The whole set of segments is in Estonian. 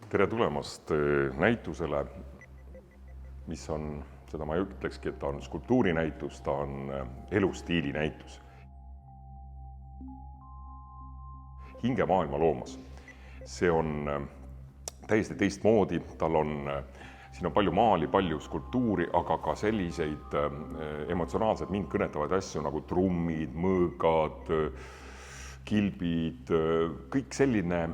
Tere tulemast näitusele, mis on, seda ma ei ütlekski, et ta on skulptuurinäitus, ta on elustiili näitus. Hingemaailma loomas. See on täiesti teistmoodi, siin on palju maali, palju skulptuuri, aga ka selliseid emotsionaalselt mind kõnetavaid asju nagu trummid, mõõgad, kilbid, kõik selline,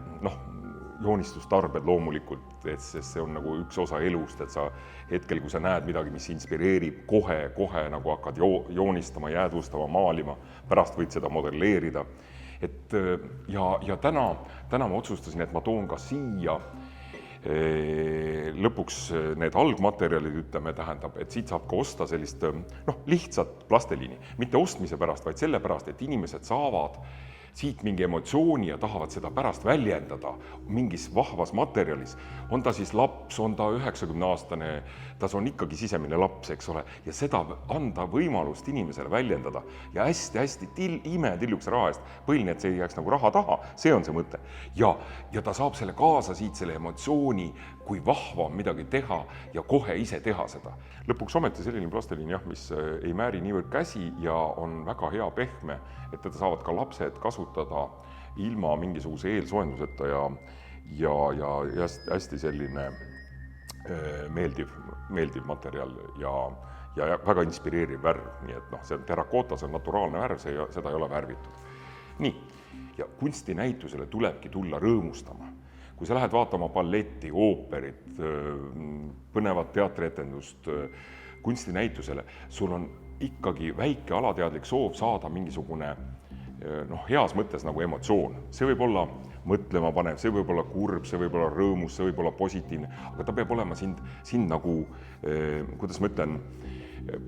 joonistustarbed loomulikult, sest see on nagu üks osa elust, et sa hetkel, kui sa näed midagi, mis inspireerib, kohe nagu hakkad joonistama, jäädvustama, maalima, pärast võid seda modelleerida. Ja täna ma otsustasin, et ma toon ka siia lõpuks need algmaterjalid, tähendab, et siit saab ka osta sellist lihtsat plasteliini. Mitte ostmise pärast, vaid selle pärast, et inimesed saavad siit mingi emotsiooni ja tahavad seda pärast väljendada mingis vahvas materjalis. On ta siis laps, on ta 90-aastane, ta on ikkagi sisemine laps, eks ole, ja seda anda võimalust inimesele väljendada ja hästi imetilluks raha eest. Põhiline, et see ei jääks nagu raha taha, see on see mõte. Ja ta saab selle kaasa siit selle emotsiooni, kui vahva on midagi teha ja kohe ise teha seda. Lõpuks ometi selline plasteliin, mis ei määri niivõrd käsi ja on väga hea pehme, et teda saavad ka lapsed kasutada ilma mingisuguse eelsoenduseta ja hästi selline meeldiv materjal ja väga inspireeriv värv. Nii et see terrakoota, see on naturaalne värv, seda ei ole värvitud. Nii, ja kunstinäitusele tulebki tulla rõõmustama. Kui sa lähed vaatama balletti, ooperit, põnevat teatrietendust, kunstinäitusele, sul on ikkagi väike alateadlik soov saada mingisugune heas mõttes nagu emotsioon. See võib olla mõtlema panev, see võib olla kurb, see võib olla rõõmus, see võib olla positiivne, aga ta peab olema sind nagu, kuidas ma ütlen,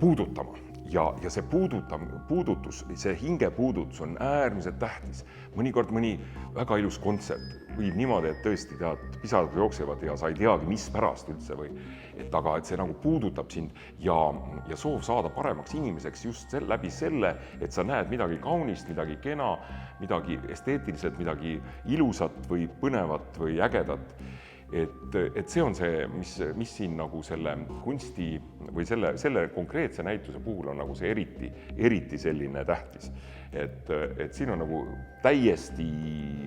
puudutama. Ja see puudutus, see hingepuudutus on äärmiselt tähtis. Mõnikord mõni väga ilus kontsert võib niimoodi, et tõesti pisarad jooksevad ja sa ei teagi, mis pärast üldse aga et see nagu puudutab sind ja soov saada paremaks inimeseks just läbi selle, et sa näed midagi kaunist, midagi kena, midagi esteetiliselt, midagi ilusat või põnevat või ägedat. Et see on see, mis siin nagu selle kunsti või selle konkreetse näituse puhul on nagu see eriti selline tähtis. Et siin on nagu täiesti,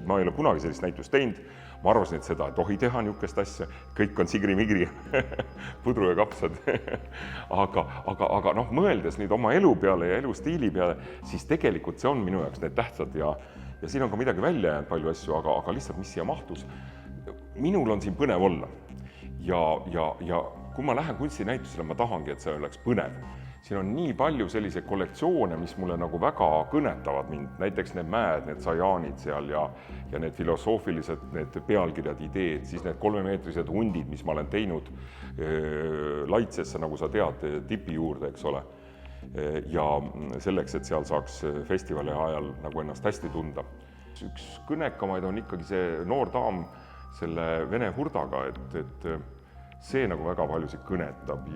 ma ei ole kunagi sellist näitust teinud, ma arvasin, et seda ei tohi teha niisugust asja, kõik on sigri-migri, pudru ja kapsad, aga mõeldes nüüd oma elu peale ja elustiili peale, siis tegelikult see on minu jaoks need tähtsad ja siin on ka midagi välja jäänud palju asju, aga lihtsalt mis siia mahtus. Minul on siin põnev olla ja kui ma lähen kunstinäitusele, ma tahangi, et see oleks põnev. Siin on nii palju selliseid kollektsioone, mis mulle nagu väga kõnetavad mind, näiteks need mäed, need sajaanid seal ja need filosoofilised, need pealkirjad, ideed, siis need 3-meetrised hundid, mis ma olen teinud Laitsesse, nagu sa tead, tipi juurde, eks ole. Ja selleks, et seal saaks festivali ajal nagu ennast hästi tunda. Üks kõnekamaid on ikkagi see noor daam selle vene hurdaga, et see nagu väga paljusid kõnetab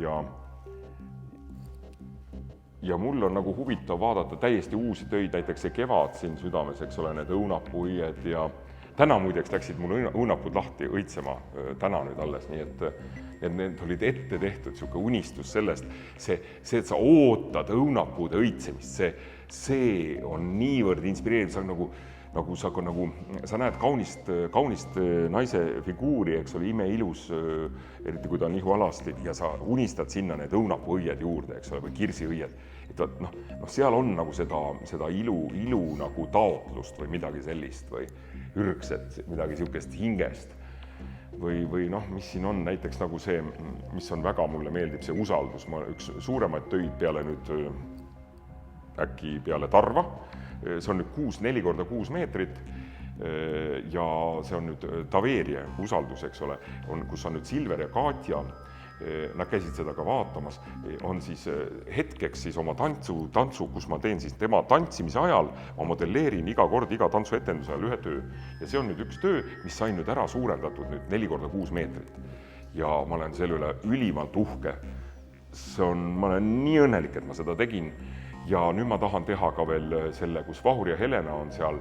ja mul on nagu huvitav vaadata täiesti uusi töid, näiteks see kevad siin südames, eks ole, need õunapuied ja täna muideks läksid mul õunapud lahti õitsema, täna nüüd alles, nii et need olid ette tehtud, siuke unistus sellest, see, et sa ootad õunapuude õitsemist, see on niivõrd inspireeriv, sa näed kaunist naise figuuri, eks ole, imeilus, eriti kui ta on ihualasti, ja sa unistad sinna need õunapuõied juurde, eks ole, või kirsiõied. Seal on nagu seda ilu nagu taotlust või midagi sellist või ürgset, midagi siukest hingest. Või mis siin on näiteks nagu see, mis on väga mulle meeldib, see usaldus. Ma üks suuremaid töid peale nüüd äkki peale Tarva. See on nüüd 4x6 meetrit ja see on nüüd Taveeria usaldus, eks ole, kus on nüüd Silver ja Katja, nad käisid seda ka vaatamas, on siis hetkeks siis oma tantsu, kus ma teen siis tema tantsimise ajal, ma modelleerin iga tantsuetenduse ajal ühe töö. Ja see on nüüd üks töö, mis sai nüüd ära suurendatud nüüd 4x6 meetrit. Ja ma olen selle üle ülimalt uhke. Ma olen nii õnnelik, et ma seda tegin. Ja nüüd ma tahan teha ka veel selle, kus Vahur ja Helena on seal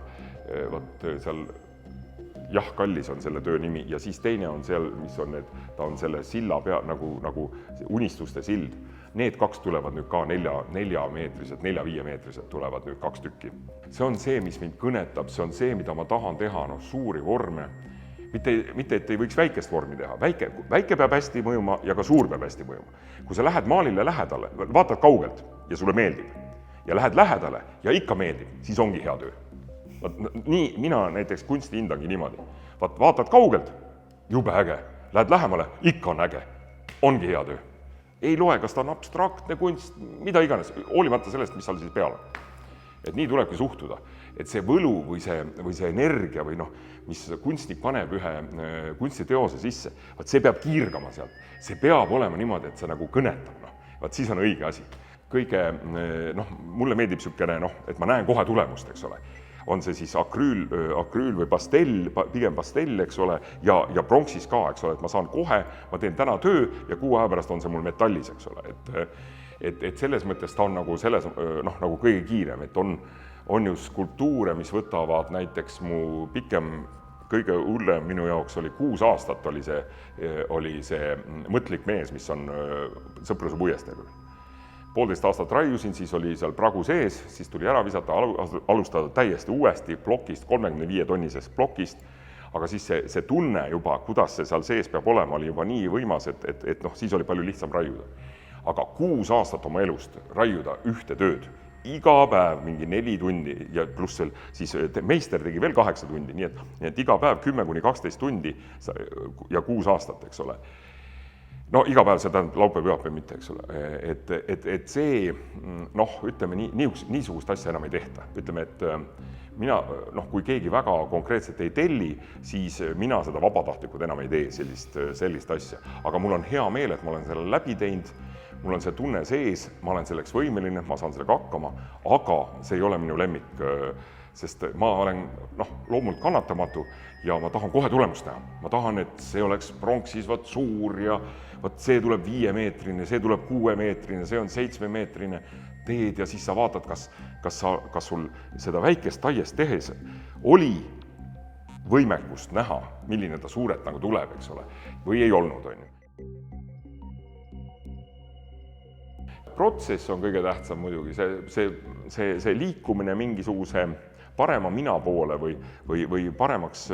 Jah kallis on selle töö nimi ja siis teine on seal, mis on ta on selle silla pea nagu unistuste sild. Need 2 tulevad nüüd ka 4-meetrised, 4-5-meetrised tulevad nüüd 2 tükki. See on see, mis mind kõnetab, see on see, mida ma tahan teha, suuri vorme. Mitte, et ei võiks väikest vormi teha, väike peab hästi mõjuma ja ka suur peab hästi mõjuma. Kui sa lähed maalile lähedale, vaatad kaugelt ja sulle meeldib ja lähed lähedale ja ikka meeldib, siis ongi hea töö. Nii mina näiteks kunsti hindangi niimoodi. Vaatad kaugelt, jube äge, lähed lähemale, ikka on äge, ongi hea töö. Ei loe, kas ta on abstraktne kunst, mida iganes, hoolimata sellest, mis seal siis peal on. Et nii tulebki suhtuda, et see võlu või see energia või mis kunstnik paneb ühe kunstiteose sisse, see peab kiirgama sealt, see peab olema niimoodi, et see nagu kõnetab, vaat siis on õige asi. Kõige, mulle meeldib niisugune, et ma näen kohe tulemust, eks ole. On see siis akrüül või pastell, pigem pastell, eks ole, ja pronksis ka, eks ole, et ma saan kohe, ma teen täna töö ja 6 aja pärast on see mul metallis, eks ole, et selles mõttes ta on nagu selles, nagu kõige kiirem, et on ju skulptuure, mis võtavad näiteks mu pikem, kõige hullem minu jaoks oli 6 aastat oli see mõtlik mees, mis on Sõpruse puiesteel. 1,5 aastat raiusin, siis oli seal pragu sees, siis tuli ära visata, alustada täiesti uuesti plokist, 35-tonnisest plokist, aga siis see tunne juba, kuidas see seal sees peab olema, oli juba nii võimas, et siis oli palju lihtsam raiuda. Aga 6 aastat oma elust raiuda ühte tööd, iga päev mingi 4 tundi ja pluss siis meister tegi veel 8 tundi, nii et iga päev 10-12 tundi ja 6 aastat, eks ole. No iga päev see tähendab laupäev mitte, eks ole, et see, ütleme niisugust asja enam ei tehta. Ütleme, et mina, kui keegi väga konkreetselt ei telli, siis mina seda vabatahtlikult enam ei tee sellist asja. Aga mul on hea meel, et ma olen selle läbi teinud, mul on see tunne sees, ma olen selleks võimeline, ma saan sellega hakkama, aga see ei ole minu lemmik, sest ma olen loomult kannatamatu ja ma tahan kohe tulemust näha. Ma tahan, et see oleks pronksis suur ja see tuleb 5-meetrine, see tuleb 6-meetrine, see on 7-meetrine teed ja siis sa vaatad, kas sul seda väikest taiest tehes oli võimekust näha, milline ta suurelt nagu tuleb, eks ole, või ei olnud, on ju. Protsess on kõige tähtsam muidugi, see liikumine mingisuguse parema mina poole või paremaks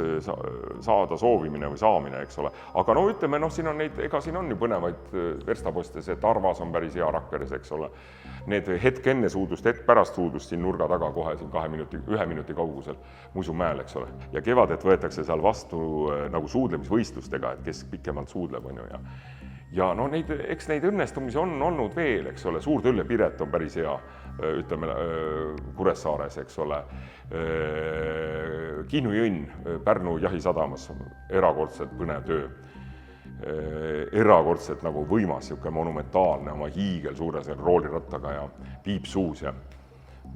saada soovimine või saamine, eks ole. Aga ütleme, siin on siin on ju põnevaid verstaposte, see Tarvas on päris hea Rakveres, eks ole. Need hetk enne suudlust, hetk pärast suudlust siin nurga taga kohe siin 1 minuti kaugusel Musumäel, eks ole. Ja kevadet võetakse seal vastu nagu suudlemisvõistlustega, et kes pikemalt suudleb, on ju. Ja eks neid õnnestumisi on olnud veel, eks ole, Suur-Tõlle Piret on päris hea, ütleme Kuressaares, eks ole, Kihnu Jõnn Pärnu jahisadamas, erakordselt põnev töö, erakordselt nagu võimas, monumentaalne oma hiigel suure roolirattaga ja piip suus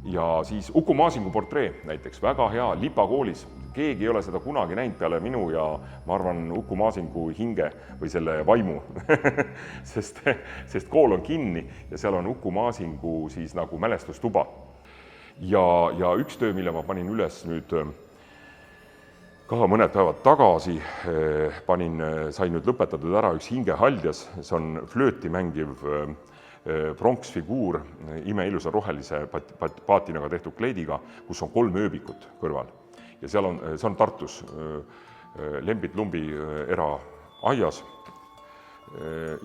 ja siis Uku Maasingu portree näiteks, väga hea Lipa koolis, keegi ei ole seda kunagi näinud peale minu ja ma arvan Uku Maasingu hinge või selle vaimu, sest kool on kinni ja seal on Uku Maasingu siis nagu mälestustuba. Ja üks töö, mille ma panin üles nüüd ka mõned päevad tagasi, sain nüüd lõpetatud ära üks hingehaldjas, see on flööti mängiv pronksfiguur, imeilusa rohelise paatinaga tehtud kleidiga, kus on 3 ööbikut kõrval. Ja see on Tartus Lembit-Lumbi eraaias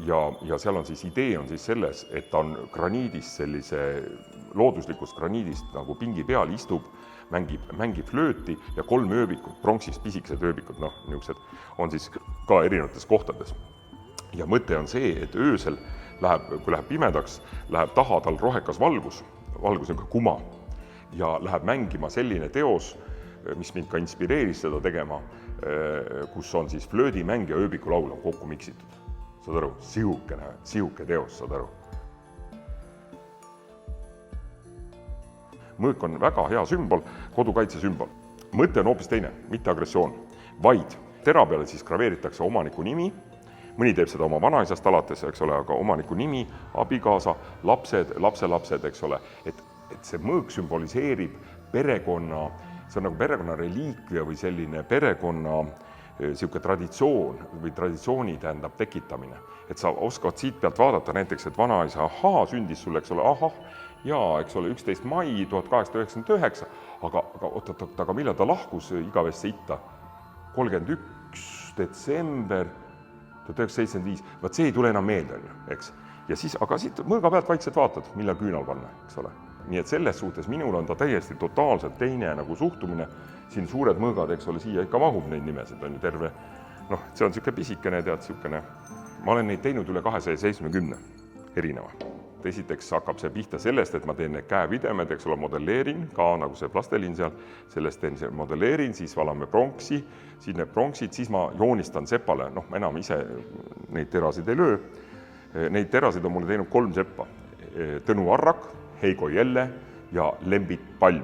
ja seal on siis idee on siis selles, et ta on graniidist sellise looduslikust graniidist nagu pingi peal istub, mängib flööti ja 3 ööbikut, pronksist pisikesed ööbikud, niisugused on siis ka erinevates kohtades. Ja mõte on see, et öösel kui läheb pimedaks, läheb taha tal rohekas valgus on ka kuma ja läheb mängima selline teos, mis mind ka inspireeris seda tegema, kus on siis flöödimäng ja ööbikulaul on kokku miksitud. Saad aru, sihuke teos, saad aru. Mõõk on väga hea sümbol, kodukaitse sümbol. Mõte on hoopis teine, mitte agressioon, vaid tera peale siis graveeritakse omaniku nimi, mõni teeb seda oma vanaisast alates, eks ole, aga omaniku nimi, abikaasa, lapsed, lapselapsed, eks ole, et see mõõk sümboliseerib perekonna see on nagu perekonna reliikvia või selline perekonna sihuke traditsioon või traditsiooni tähendab tekitamine. Et sa oskad siit pealt vaadata näiteks, et vanaisa sündis sulle, eks ole, jaa, eks ole, 11. mai 1899, aga millal ta lahkus igavesse itta? 31. detsember 1975, vaat see ei tule enam meelde, eks. Ja siis, aga siit mõõga pealt vaikselt vaatad, millal küünal panna, eks ole. Nii et selles suhtes minul on ta täiesti totaalselt teine nagu suhtumine. Siin suured mõõgad, eks ole, siia ikka mahub neid nimesid, on ju terve. See on siuke pisikene, tead, siukene. Ma olen neid teinud üle 270 erineva. Esiteks hakkab see pihta sellest, et ma teen need käepidemed, eks ole, modelleerin ka nagu see plastelin seal, sellest teen see modelleerin, siis valame pronksi, siis need pronksid, siis ma joonistan sepale, ma enam ise neid terasid ei löö. Neid terasid on mulle teinud 3 seppa. Tõnu Arrak, Heigo Jelle ja Lembit Palm.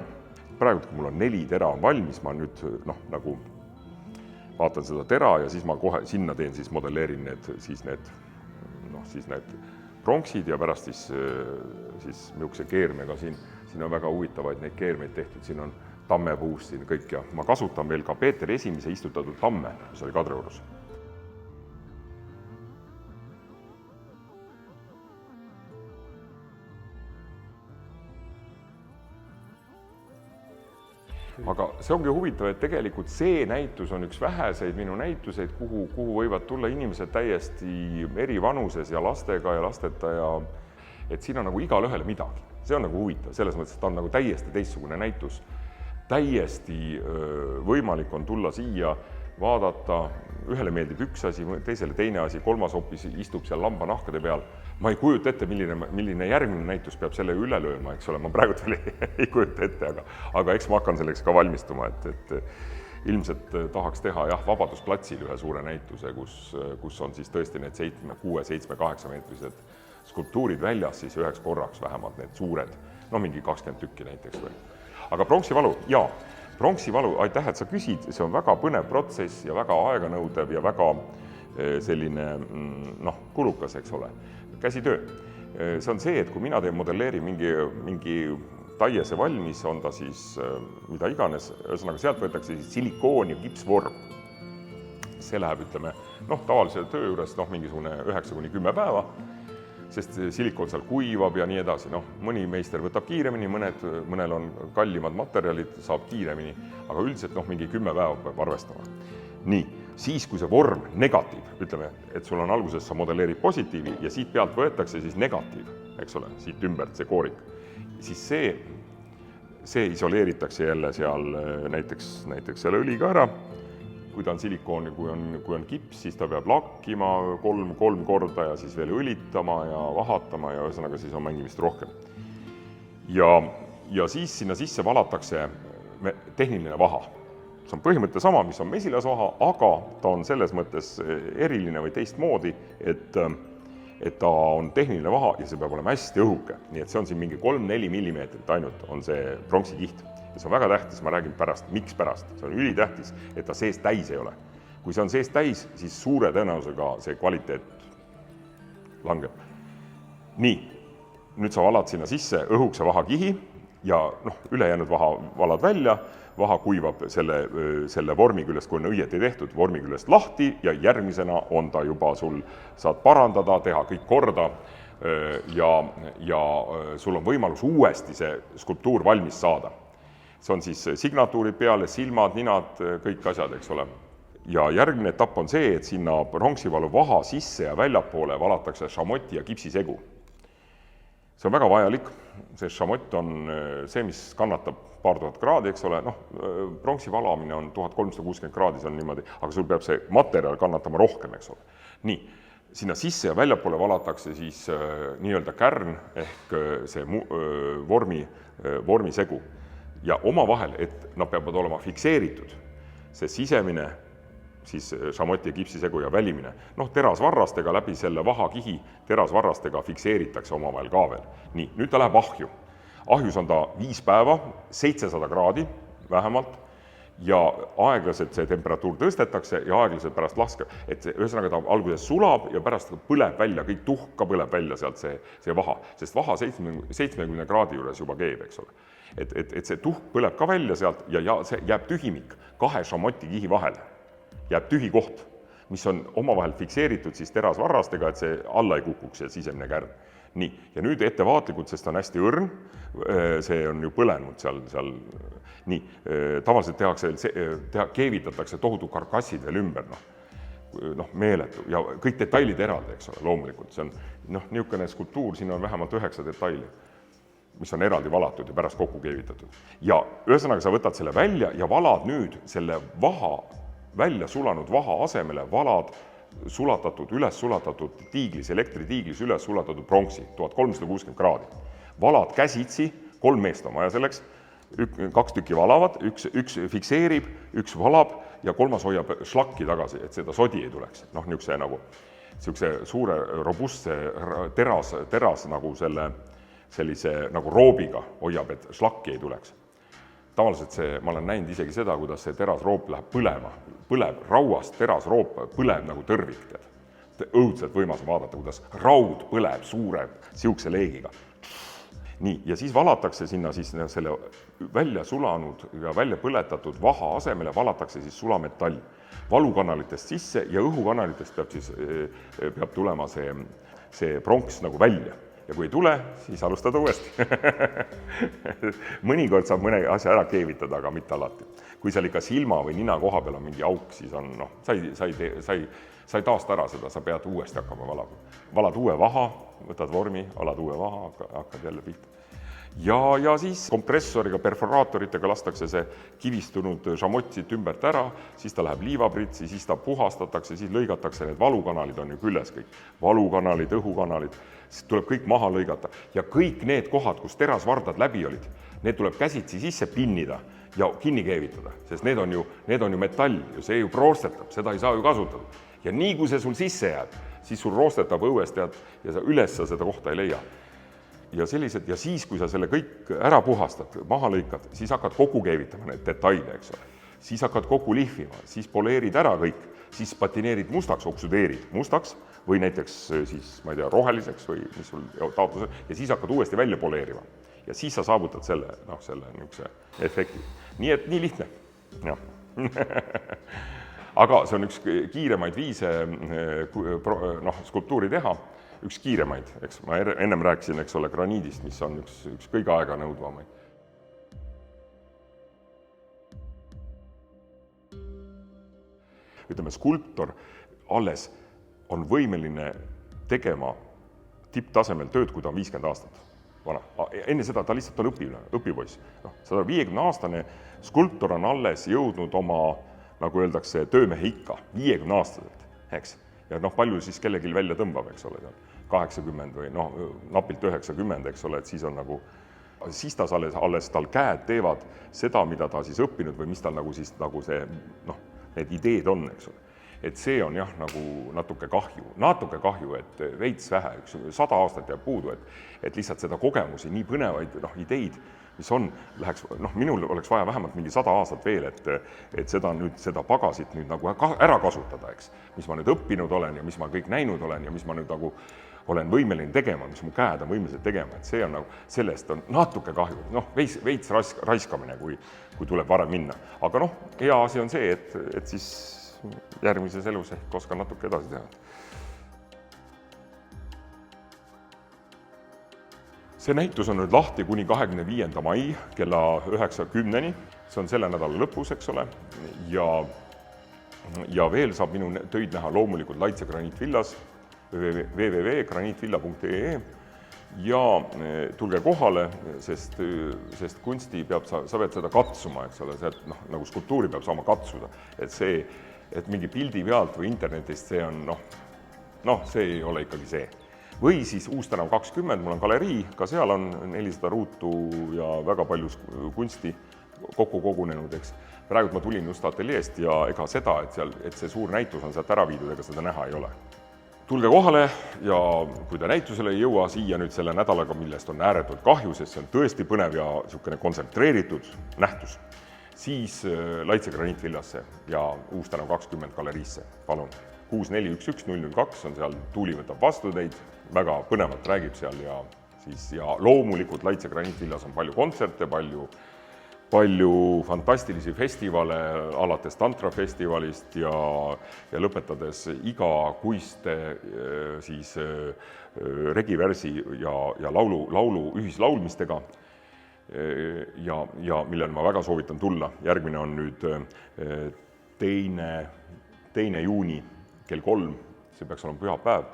Praegu, kui mul on 4 tera on valmis, ma nüüd nagu vaatan seda tera ja siis ma kohe sinna teen, siis modelleerin need pronksid ja pärast siis niisuguse keermega siin on väga huvitavaid neid keermeid tehtud, siin on tammepuust siin kõik ja ma kasutan veel ka Peeter I istutatud tamme, mis oli Kadriorus. Aga see ongi huvitav, et tegelikult see näitus on üks väheseid minu näituseid, kuhu võivad tulla inimesed täiesti eri vanuses ja lastega ja lasteta ja et siin on nagu igal ühele midagi. See on nagu huvitav, selles mõttes, et ta on nagu täiesti teistsugune näitus. Täiesti võimalik on tulla siia, vaadata, ühele meeldib üks asi, teisele teine asi, kolmas hoopis istub seal lambanahkade peal. Ma ei kujuta ette, milline järgmine näitus peab selle üle lööma, eks ole, ma praegu ei kujuta ette, aga eks ma hakkan selleks ka valmistuma, et ilmselt tahaks teha Vabadusplatsil ühe suure näituse, kus on siis tõesti need 7, 6, 7, 8 meetrised skulptuurid väljas siis üheks korraks vähemalt need suured, mingi 20 tükki näiteks või. Aga pronksivalu, pronksivalu, aitäh, et sa küsid, see on väga põnev protsess ja väga aeganõudev ja väga selline kulukas, eks ole. Käsitöö. See on see, et kui mina modelleerin mingi taiese valmis, on ta siis mida iganes, ühesõnaga sealt võetakse siis silikoon ja kipsvorm. See läheb, ütleme, tavalise töö juures mingisugune 9-10 päeva, sest silikoon seal kuivab ja nii edasi. Mõni meister võtab kiiremini, mõnel on kallimad materjalid, saab kiiremini, aga üldiselt mingi 10 päeva peab arvestama. Nii, siis kui see vorm, negatiiv, ütleme, et sul on alguses sa modelleerid positiivi ja siit pealt võetakse siis negatiiv, eks ole, siit ümbert see koorik, siis see isoleeritakse jälle seal näiteks selle õliga ära. Kui ta on silikoon ja kui on kips, siis ta peab lakkima 3 korda ja siis veel õlitama ja vahatama ja ühesõnaga siis on mängimist rohkem. Ja siis sinna sisse valatakse tehniline vaha. See on põhimõte sama, mis on mesilasvaha, aga ta on selles mõttes eriline või teistmoodi, et ta on tehniline vaha ja see peab olema hästi õhuke. Nii et see on siin mingi 3-4 millimeetrit ainult on see pronksikiht. Ja see on väga tähtis, ma räägin pärast, miks pärast. See on ülitähtis, et ta sees täis ei ole. Kui see on sees täis, siis suure tõenäosusega see kvaliteet langeb. Nii, nüüd sa valad sinna sisse õhukse vahakihi ja ülejäänud vaha valad välja, vaha kuivab selle vormi küljest, kui on õieti tehtud, vormi küljest lahti ja järgmisena on ta juba sul, saad parandada, teha kõik korda ja sul on võimalus uuesti see skulptuur valmis saada. See on siis signatuurid peale, silmad, ninad, kõik asjad, eks ole. Ja järgmine etapp on see, et sinna pronksivalu vaha sisse ja väljapoole valatakse šamoti ja kipsisegu. See on väga vajalik, see šamott on see, mis kannatab paar tuhat kraadi, eks ole, pronksi valamine on 1360 kraadi, see on niimoodi, aga sul peab see materjal kannatama rohkem, eks ole. Nii, sinna sisse ja väljapoole valatakse siis nii-öelda kärn ehk see vormisegu ja omavahel, et nad peavad olema fikseeritud, see sisemine siis šamoti ja kipsisegu ja välimine. Terasvarrastega läbi selle vahakihi terasvarrastega fikseeritakse omavahel ka veel. Nii, nüüd ta läheb ahju. Ahjus on ta 5 päeva, 700 kraadi vähemalt ja aeglaselt see temperatuur tõstetakse ja aeglaselt pärast laske, et see, ühesõnaga ta alguses sulab ja pärast põleb välja, kõik tuhk ka põleb välja sealt see vaha, sest vaha 70 kraadi juures juba keeb, eks ole. Et see tuhk põleb ka välja sealt ja see jääb tühimik 2 šamoti kihi vahele, jääb tühi koht, mis on omavahel fikseeritud siis terasvarrastega, et see alla ei kukuks, see sisemine kärn. Nii, ja nüüd ettevaatlikult, sest ta on hästi õrn, see on ju põlenud seal. Nii, tavaliselt keevitatakse tohutu karkassid veel ümber, meeletu ja kõik detailid eraldi, eks ole, loomulikult. See on niisugune skulptuur, siin on vähemalt 9 detaili, mis on eraldi valatud ja pärast kokku keevitatud. Ja ühesõnaga sa võtad selle välja ja valad nüüd selle välja sulanud vaha asemele, valad üles sulatatud tiiglis, elektritiiglis üles sulatatud pronksi, 1360 kraadi. Valad käsitsi, 3 meest on vaja selleks, 2 tükki valavad, üks fikseerib, üks valab ja 3 hoiab šlakki tagasi, et seda sodi ei tuleks. Niisuguse suure robustse teras nagu sellise nagu roobiga hoiab, et šlakki ei tuleks. Tavaliselt ma olen näinud isegi seda, kuidas see terasroop läheb põleb rauast terasroop, põleb nagu tõrvik. Õudselt võimas vaadata, kuidas raud põleb suure siukse leegiga. Nii, ja siis valatakse sinna siis selle välja sulanud ja välja põletatud vaha asemele valatakse siis sulametall. Valukanalitest sisse ja õhukanalitest peab tulema see pronks nagu välja. Ja kui ei tule, siis alustada uuesti. Mõnikord saab mõne asja ära keevitada, aga mitte alati. Kui seal ikka silma või nina koha peal on mingi auk, siis on, sa ei taasta ära seda, sa pead uuesti hakkama valama. Valad uue vaha, võtad vormi, valad uue vaha, hakkad jälle pihta. Ja siis kompressoriga, perforaatoritega lastakse see kivistunud šamotsid ümbert ära, siis ta läheb liivapritsi, siis ta puhastatakse, siis lõigatakse, need valukanalid on ju küljes kõik. Valukanalid, õhukanalid, siis tuleb kõik maha lõigata. Ja kõik need kohad, kus terasvardad läbi olid, need tuleb käsitsi sisse pinnida ja kinni keevitada, sest need on ju metall, see ju roostetab, seda ei saa ju kasutada. Ja nii kui see sul sisse jääb, siis sul roostetab õuest ja sa üles seda kohta ei leia. Ja siis, kui sa selle kõik ära puhastad, maha lõikad, siis hakkad kokku keevitama need detaile, eks ole. Siis hakkad kokku lihvima, siis poleerid ära kõik, siis patineerid mustaks, oksüdeerid mustaks või näiteks siis, ma ei tea, roheliseks või mis sul taotlus on, ja siis hakkad uuesti välja poleerima. Ja siis sa saavutad selle niisuguse efekti. Nii et nii lihtne. Aga see on üks kiiremaid viise skulptuuri teha, üks kiiremaid, eks ma ennem rääkisin, eks ole, graniidist, mis on üks kõige aega nõudvamaid. Ütleme, skulptor alles on võimeline tegema tipptasemel tööd, kui ta on 50 aastat vana. Enne seda ta lihtsalt on õpipoiss. 150-aastane skulptor on alles jõudnud oma, nagu öeldakse, töömehe ikka, 50-aastaselt, eks. Ja palju siis kellelgi välja tõmbab, eks ole, 80 või napilt 90, eks ole, et siis on siis ta alles tal käed teevad seda, mida ta siis õppinud või mis tal nagu see, need ideed on, eks ole. Et see on jah, natuke kahju, et veits vähe, 100 aastat jääb puudu, et lihtsalt seda kogemusi, nii põnevaid ideid, mis on, minul oleks vaja vähemalt mingi 100 aastat veel, et seda pagasit nüüd nagu ära kasutada, eks, mis ma nüüd õppinud olen ja mis ma kõik näinud olen ja mis ma nüüd nagu olen võimeline tegema, mis mu käed on võimelised tegema, et see on sellest on natuke kahju, veits raiskamine, kui tuleb varem minna. Aga hea asi on see, et siis järgmises elus ehk oskan natuke edasi teha. See näitus on nüüd lahti kuni 25. mai kella 9:10, see on selle nädala lõpus, eks ole, ja veel saab minu töid näha loomulikult Laitse graniitvillas, www.graniitvilla.ee ja tulge kohale, sest kunsti sa pead seda katsuma, eks ole, nagu skulptuuri peab saama katsuda, et mingi pildi pealt või internetist see on, see ei ole ikkagi see. Või siis Uustänav 20, mul on galerii, ka seal on 400 ruutu ja väga palju kunsti kokku kogunenud, eks. Praegu ma tulin just ateljeest ja ega seda, et see suur näitus on sealt ära viidud, ega seda näha ei ole. Tulge kohale ja kui te näitusele ei jõua siia nüüd selle nädalaga, millest on ääretult kahju, sest see on tõesti põnev ja niisugune kontsentreeritud nähtus, siis Laitse graniitvillasse ja Uus tänav 20 galeriisse, palun. 6411 002 on seal, Tuuli võtab vastu teid, väga põnevalt räägib seal ja loomulikult Laitse graniitvillas on palju kontserte, palju fantastilisi festivale, alates tantrafestivalist ja lõpetades igakuiste regivärsi ja laulu ühislaulmistega. Ja millele ma väga soovitan tulla. Järgmine on nüüd 2. juuni kell 3, see peaks olema pühapäev,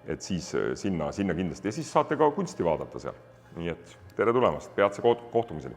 et siis sinna kindlasti ja siis saate ka kunsti vaadata seal. Nii et tere tulemast, peatse kohtumiseni!